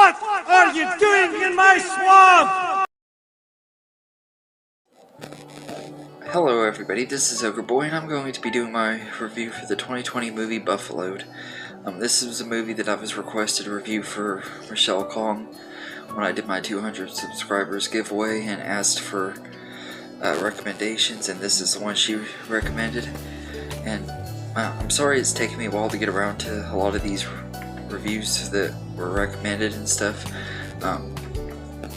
What are you doing in my swamp? Hello everybody, this is Ogre Boy, and I'm going to be doing my review for the 2020 movie Buffaloed. This was a movie that I was requested to review for Michelle Kong when I did my 200 subscribers giveaway and asked for recommendations, and this is the one she recommended. And I'm sorry it's taken me a while to get around to a lot of these reviews that were recommended and stuff.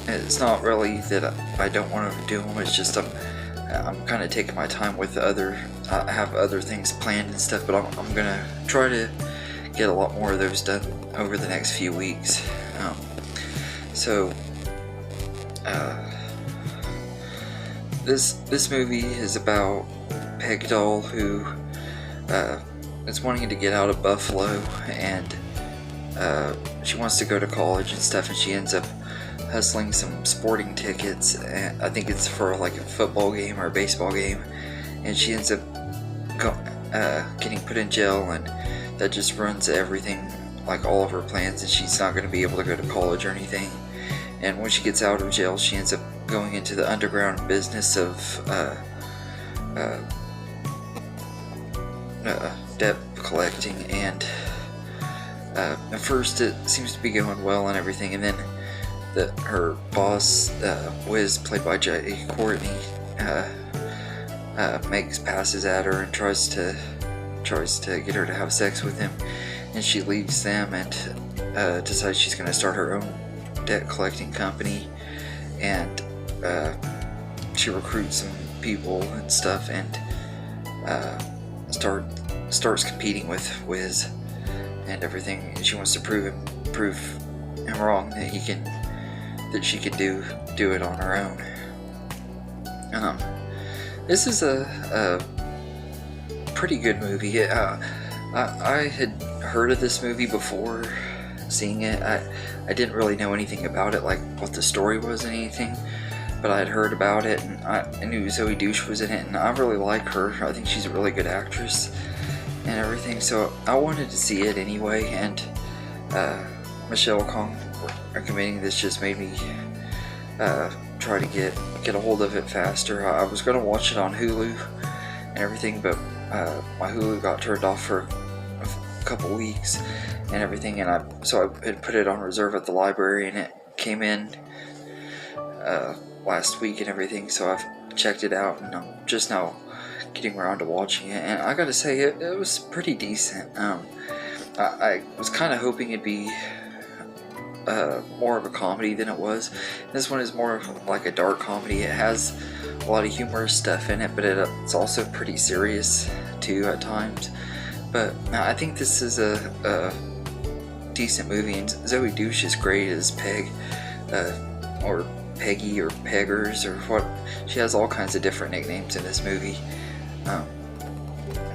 It's not really that I don't want to do them, it's just I'm kind of taking my time with I have other things planned and stuff, but I'm gonna try to get a lot more of those done over the next few weeks. This movie is about Peg Doll, who is wanting to get out of Buffalo, and she wants to go to college and stuff, and she ends up hustling some sporting tickets, and I think it's for like a football game or a baseball game, and she ends up getting put in jail, and that just ruins everything, like all of her plans, and she's not going to be able to go to college or anything. And when she gets out of jail, she ends up going into the underground business of debt collecting, and at first it seems to be going well and everything, and then her boss, Wiz, played by Jai Courtney, makes passes at her and tries to get her to have sex with him, and she leaves them and decides she's going to start her own debt collecting company, and she recruits some people and stuff, and starts competing with Wiz and everything, and she wants to prove him wrong, that she can do it on her own. This is a pretty good movie. I had heard of this movie before seeing it. I didn't really know anything about it, like what the story was and anything, but I had heard about it, and I knew Zoey Deutch was in it, and I really like her. I think she's a really good actress and everything, so I wanted to see it anyway, and Michelle Kong recommending this just made me try to get a hold of it faster. I was going to watch it on Hulu and everything, but my Hulu got turned off for a couple weeks and everything, and so I had put it on reserve at the library, and it came in last week and everything, so I've checked it out, and I'm just now getting around to watching it, and I gotta say it was pretty decent. I was kind of hoping it'd be more of a comedy than it was. This one is more of like a dark comedy. It has a lot of humorous stuff in it, but it's also pretty serious too at times. But I think this is a decent movie, and Zoey Deutch is great as Peg, or Peggy, or Peggers, or what. She has all kinds of different nicknames in this movie.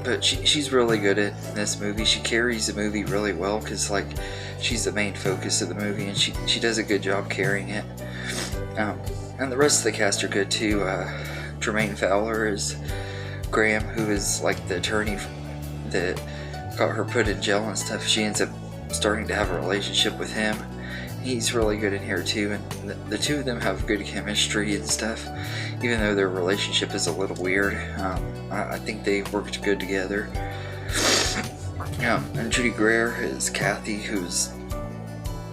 But she's really good at this movie. She carries the movie really well, because like she's the main focus of the movie, and she does a good job carrying it. And the rest of the cast are good too. Jermaine Fowler is Graham, who is like the attorney that got her put in jail and stuff. She ends up starting to have a relationship with him. He's really good in here too, and the two of them have good chemistry and stuff, even though their relationship is a little weird. I think they worked good together. And Judy Greer is Kathy, who's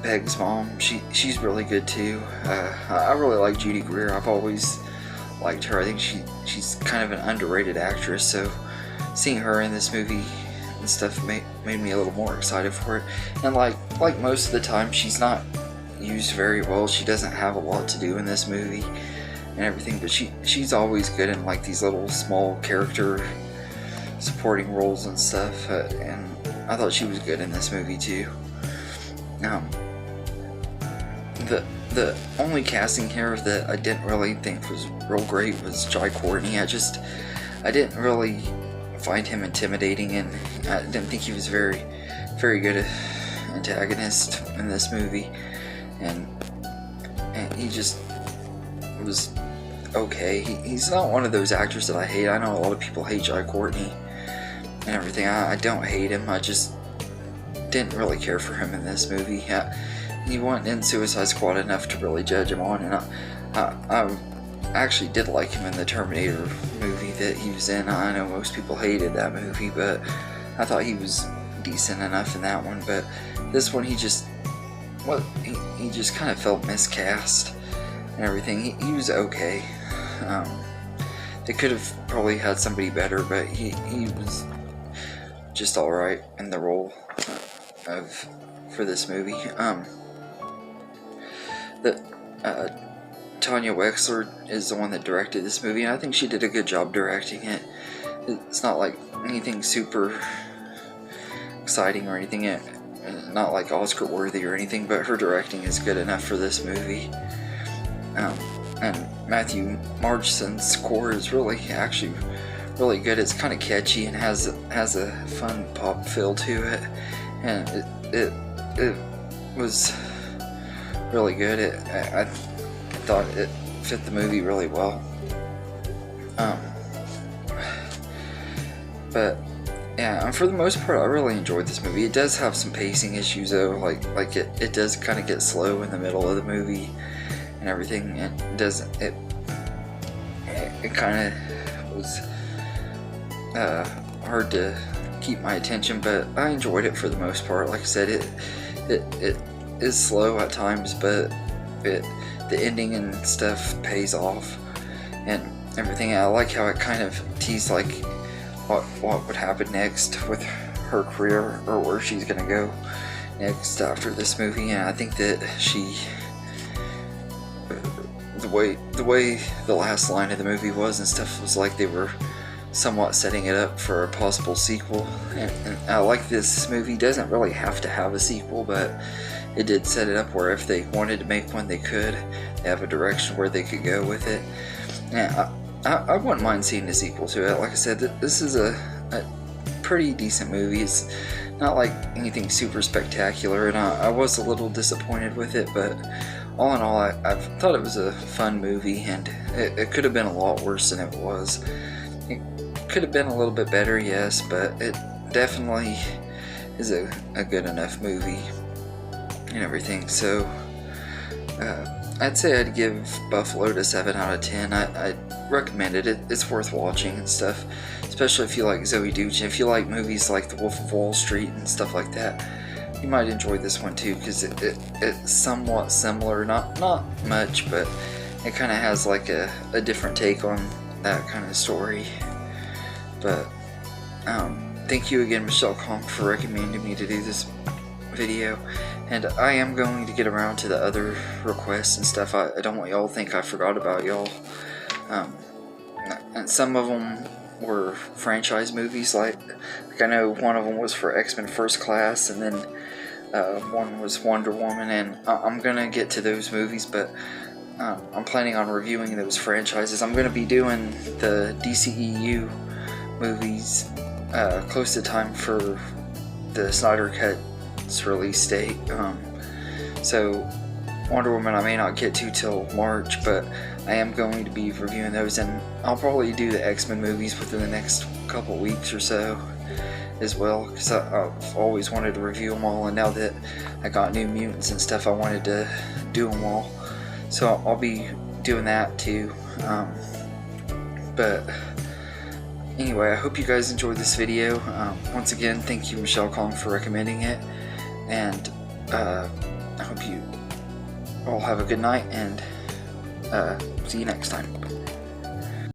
Peg's mom. She's really good too. I really like Judy Greer. I've always liked her. I think she's kind of an underrated actress, so seeing her in this movie and stuff made me a little more excited for it. And like most of the time, she's not used very well. She doesn't have a lot to do in this movie and everything, but she's always good in like these little small character supporting roles and stuff, and I thought she was good in this movie too. The only casting here that I didn't really think was real great was Jai Courtney. I didn't really find him intimidating, and I didn't think he was very good antagonist in this movie, and he just was okay. He's not one of those actors that I hate. I know a lot of people hate Jai Courtney and everything. I don't hate him. I just didn't really care for him in this movie. you weren't in Suicide Squad enough to really judge him on, and I actually did like him in the Terminator movie that he was in. I know most people hated that movie, but I thought he was decent enough in that one. But this one, he just kind of felt miscast and everything. He was okay. They could have probably had somebody better, but he was just alright in the role for this movie. Tanya Wexler is the one that directed this movie, and I think she did a good job directing it. It's not like anything super exciting or anything, not like Oscar worthy or anything, but her directing is good enough for this movie. And Matthew Marchson's score is actually really good. It's kind of catchy and has a fun pop feel to it, and it was really good. I thought it fit the movie really well. But yeah, for the most part, I really enjoyed this movie. It does have some pacing issues though, like it does kind of get slow in the middle of the movie and everything. It kind of was hard to keep my attention, but I enjoyed it for the most part. Like I said, it is slow at times, but the ending and stuff pays off and everything. I like how it kind of teased like what would happen next with her career, or where she's gonna go next after this movie. And I think that the way the last line of the movie was and stuff was like they were somewhat setting it up for a possible sequel. And I like this movie doesn't really have to have a sequel, but it did set it up where if they wanted to make one, they could. They have a direction where they could go with it. Yeah, I wouldn't mind seeing a sequel to it. Like I said, this is a pretty decent movie. It's not like anything super spectacular, and I was a little disappointed with it, but all in all, I thought it was a fun movie, and it could have been a lot worse than it was. It could have been a little bit better, yes, but it definitely is a good enough movie and everything. So I'd say I'd give Buffalo a 7 out of 10. I'd recommend it. It's worth watching and stuff, especially if you like Zoey Deutch. And if you like movies like The Wolf of Wall Street and stuff like that, you might enjoy this one too, because it's somewhat similar, not much, but it kind of has like a different take on that kind of story. But thank you again, Michelle Kong, for recommending me to do this video, and I am going to get around to the other requests and stuff. I don't want y'all to think I forgot about y'all. And some of them were franchise movies, like I know one of them was for X-Men First Class, and then one was Wonder Woman, and I'm gonna get to those movies, but I'm planning on reviewing those franchises. I'm gonna be doing the DCEU movies close to time for the Snyder Cut's release date. So Wonder Woman I may not get to till March, but I am going to be reviewing those, and I'll probably do the X-Men movies within the next couple weeks or so as well, because I've always wanted to review them all, and now that I got New Mutants and stuff, I wanted to do them all. So I'll be doing that too. But anyway, I hope you guys enjoyed this video. Once again, thank you, Michelle Kong, for recommending it, and I hope you all have a good night, and see you next time.